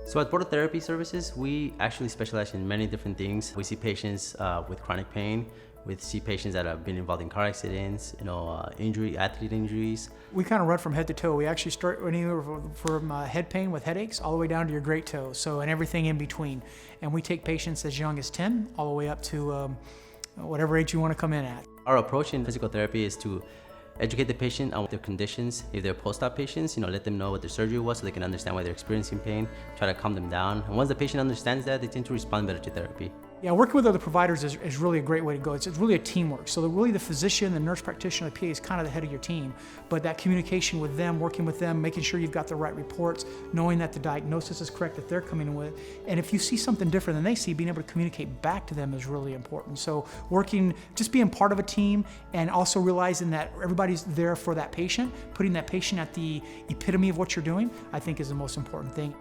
So at Portal Therapy Services, we actually specialize in many different things. We see patients with chronic pain. We see patients that have been involved in car accidents, athlete injuries. We kind of run from head to toe. We actually start anywhere from head pain with headaches all the way down to your great toe, and everything in between. And we take patients as young as 10 all the way up to whatever age you want to come in at. Our approach in physical therapy is to educate the patient on their conditions. If they're post-op patients, let them know what their surgery was so they can understand why they're experiencing pain, try to calm them down. And once the patient understands that, they tend to respond better to therapy. Yeah, working with other providers is really a great way to go. It's really a teamwork. So really the physician, the nurse practitioner, the PA is kind of the head of your team. But that communication with them, working with them, making sure you've got the right reports, knowing that the diagnosis is correct that they're coming in with. And if you see something different than they see, being able to communicate back to them is really important. So just being part of a team and also realizing that everybody's there for that patient, putting that patient at the epitome of what you're doing, I think is the most important thing.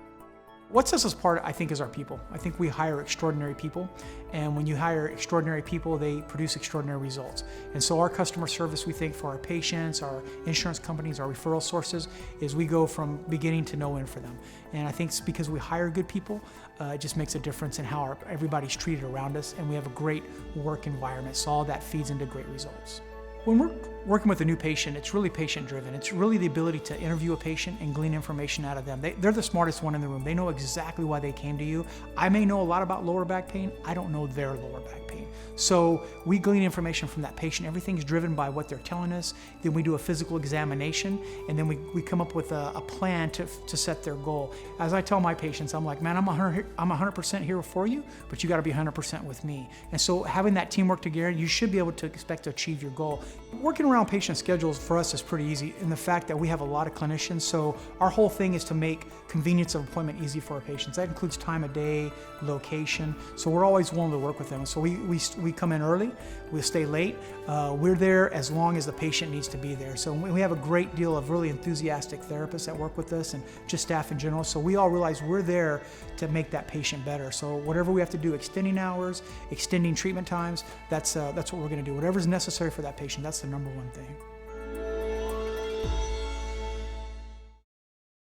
What sets us apart, I think, is our people. I think we hire extraordinary people, and when you hire extraordinary people, they produce extraordinary results. And so our customer service, we think, for our patients, our insurance companies, our referral sources, is we go from beginning to no end for them. And I think it's because we hire good people, it just makes a difference in how everybody's treated around us, and we have a great work environment, so all that feeds into great results. When we're working with a new patient, it's really patient-driven. It's really the ability to interview a patient and glean information out of them. They're the smartest one in the room. They know exactly why they came to you. I may know a lot about lower back pain. I don't know their lower back pain. So we glean information from that patient. Everything's driven by what they're telling us. Then we do a physical examination, and then we come up with a plan to set their goal. As I tell my patients, I'm like, man, I'm 100% here for you, but you got to be 100% with me. And so having that teamwork together, you should be able to expect to achieve your goal. Working around patient schedules for us is pretty easy in the fact that we have a lot of clinicians, so our whole thing is to make convenience of appointment easy for our patients. That includes time of day, location, so we're always willing to work with them. So we come in early, we'll stay late, we're there as long as the patient needs to be there. So we have a great deal of really enthusiastic therapists that work with us and just staff in general, so we all realize we're there to make that patient better. So whatever we have to do, extending hours, extending treatment times, that's what we're going to do. Whatever's necessary for that patient, that's the number one thing.